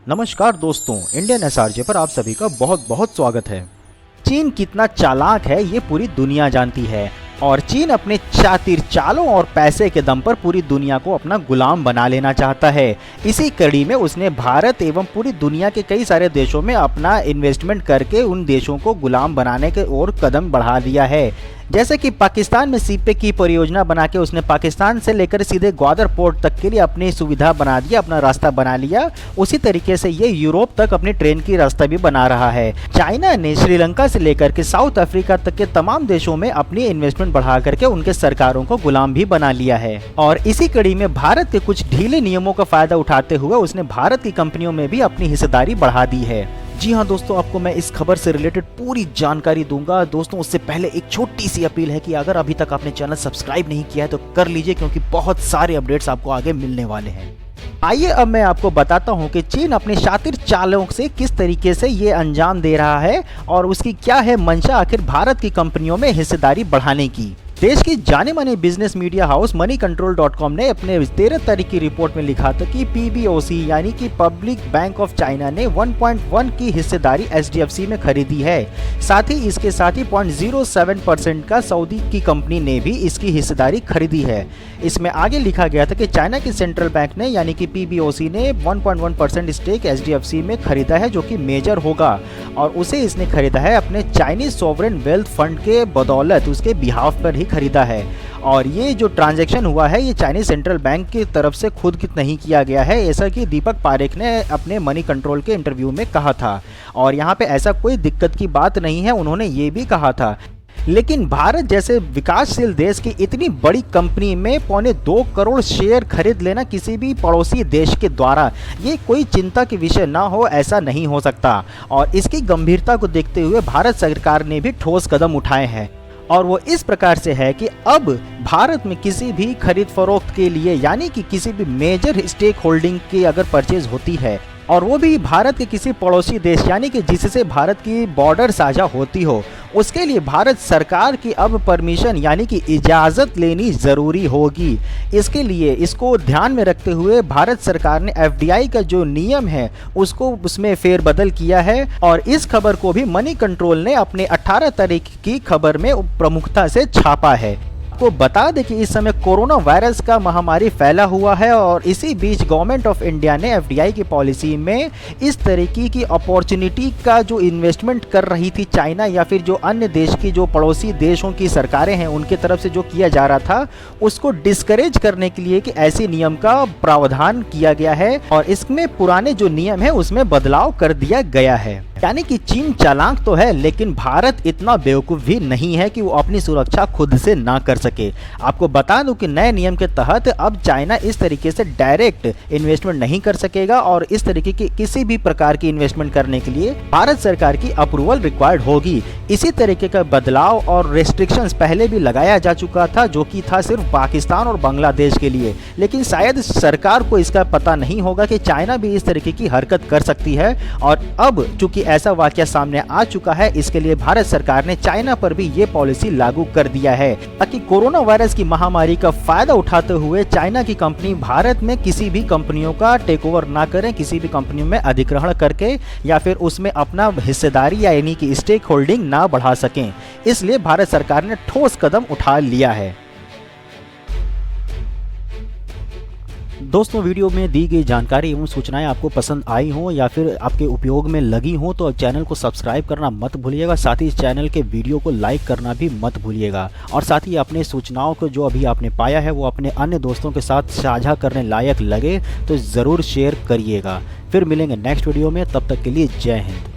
नमस्कार दोस्तों, Indian SRJ पर आप सभी का बहुत बहुत स्वागत है। चीन कितना चालाक है ये पूरी दुनिया जानती है और चीन अपने चातिर चालों और पैसे के दम पर पूरी दुनिया को अपना गुलाम बना लेना चाहता है। इसी कड़ी में उसने भारत एवं पूरी दुनिया के कई सारे देशों में अपना इन्वेस्टमेंट करके उन देशों को गुलाम बनाने के ओर कदम बढ़ा दिया है। जैसे कि पाकिस्तान में सीपे की परियोजना बना के उसने पाकिस्तान से लेकर सीधे ग्वादर पोर्ट तक के लिए अपनी सुविधा बना दिया, अपना रास्ता बना लिया। उसी तरीके से ये यूरोप तक अपनी ट्रेन की रास्ता भी बना रहा है। चाइना ने श्रीलंका से लेकर के साउथ अफ्रीका तक के तमाम देशों में अपनी इन्वेस्टमेंट बढ़ा करके उनके सरकारों को गुलाम भी बना लिया है। और इसी कड़ी में भारत के कुछ ढीले नियमों का फायदा उठाते हुए उसने भारत की कंपनियों में भी अपनी हिस्सेदारी बढ़ा दी है। जी हाँ दोस्तों, आपको मैं इस खबर से रिलेटेड पूरी जानकारी दूंगा। दोस्तों, उससे पहले एक छोटी सी अपील है कि अगर अभी तक आपने चैनल सब्सक्राइब नहीं किया है तो कर लीजिए, क्योंकि बहुत सारे अपडेट्स आपको आगे मिलने वाले हैं। आइए अब मैं आपको बताता हूं कि चीन अपने शातिर चालों से किस तरीके से ये अंजाम दे रहा है और उसकी क्या है मंशा आखिर भारत की कंपनियों में हिस्सेदारी बढ़ाने की। देश की जाने माने बिजनेस मीडिया हाउस moneycontrol.com ने अपने 13 तारीख की रिपोर्ट में लिखा था कि PBOC यानी कि पब्लिक बैंक ऑफ चाइना ने 1.1 की हिस्सेदारी HDFC में खरीदी है। साथ ही इसके साथ ही 0.07% का सऊदी की कंपनी ने भी इसकी हिस्सेदारी खरीदी है। इसमें आगे लिखा गया था कि चाइना की सेंट्रल बैंक ने यानी कि PBOC ने 1.1% स्टेक HDFC में खरीदा है, जो कि मेजर होगा और उसे इसने खरीदा है अपने चाइनीज सॉवरेन वेल्थ फंड के बदौलत, उसके बिहाफ पर ही खरीदा है। और ये जो ट्रांजैक्शन हुआ है ये चाइनीज सेंट्रल बैंक की तरफ से खुद नहीं किया गया है, ऐसा कि दीपक पारेख ने अपने मनी कंट्रोल के इंटरव्यू में कहा था। और यहाँ पे ऐसा कोई दिक्कत की बात नहीं है, उन्होंने ये भी कहा था। लेकिन भारत जैसे विकासशील देश की इतनी बड़ी कंपनी में 2.25 करोड़ शेयर खरीद लेना किसी भी पड़ोसी देश के द्वारा ये कोई चिंता के विषय ना हो, ऐसा नहीं हो सकता। और इसकी गंभीरता को देखते हुए भारत सरकार ने भी ठोस कदम उठाए हैं और वो इस प्रकार से है कि अब भारत में किसी भी खरीद फरोख्त के लिए यानी कि किसी भी मेजर स्टेक होल्डिंग की अगर परचेज होती है और वो भी भारत के किसी पड़ोसी देश यानी कि जिससे भारत की बॉर्डर साझा होती हो, उसके लिए भारत सरकार की अब परमिशन यानी कि इजाज़त लेनी ज़रूरी होगी। इसके लिए इसको ध्यान में रखते हुए भारत सरकार ने FDI का जो नियम है उसको उसमें फेरबदल किया है और इस खबर को भी मनी कंट्रोल ने अपने 18 तारीख की खबर में प्रमुखता से छापा है। को बता दें कि इस समय कोरोना वायरस का महामारी फैला हुआ है और इसी बीच गवर्नमेंट ऑफ इंडिया ने FDI की पॉलिसी में इस तरीके की अपॉर्चुनिटी का जो इन्वेस्टमेंट कर रही थी चाइना या फिर जो अन्य देश की जो पड़ोसी देशों की सरकारें हैं उनके तरफ से जो किया जा रहा था उसको डिस्करेज करने के लिए कि ऐसे नियम का प्रावधान किया गया है और इसमें पुराने जो नियम है उसमें बदलाव कर दिया गया है। यानी कि चीन चालाक तो है लेकिन भारत इतना बेवकूफ़ भी नहीं है कि वो अपनी सुरक्षा खुद से ना कर सके। आपको बता दूं कि नए नियम के तहत अब चाइना इस तरीके से डायरेक्ट इन्वेस्टमेंट नहीं कर सकेगा और इस तरीके की किसी भी प्रकार की इन्वेस्टमेंट करने के लिए भारत सरकार की अप्रूवल रिक्वायर्ड होगी। इसी तरीके का बदलाव और रेस्ट्रिक्शंस पहले भी लगाया जा चुका था, जो कि था सिर्फ पाकिस्तान और बांग्लादेश के लिए, लेकिन शायद सरकार को इसका पता नहीं होगा कि चाइना भी इस तरीके की हरकत कर सकती है। और अब चूंकि ऐसा वाकया सामने आ चुका है, इसके लिए भारत सरकार ने चाइना पर भी ये पॉलिसी लागू कर दिया है ताकि कोरोना वायरस की महामारी का फायदा उठाते हुए चाइना की कंपनी भारत में किसी भी कंपनियों का टेकओवर ना करें, किसी भी कंपनियों में अधिग्रहण करके या फिर उसमें अपना हिस्सेदारी यानी कि स्टेक होल्डिंग ना बढ़ा सकें। इसलिए भारत सरकार ने ठोस कदम उठा लिया है। दोस्तों, वीडियो में दी गई जानकारी एवं सूचनाएं आपको पसंद आई हों या फिर आपके उपयोग में लगी हों तो चैनल को सब्सक्राइब करना मत भूलिएगा। साथ ही इस चैनल के वीडियो को लाइक करना भी मत भूलिएगा और साथ ही अपने सूचनाओं को जो अभी आपने पाया है वो अपने अन्य दोस्तों के साथ साझा करने लायक लगे तो ज़रूर शेयर करिएगा। फिर मिलेंगे नेक्स्ट वीडियो में, तब तक के लिए जय हिंद।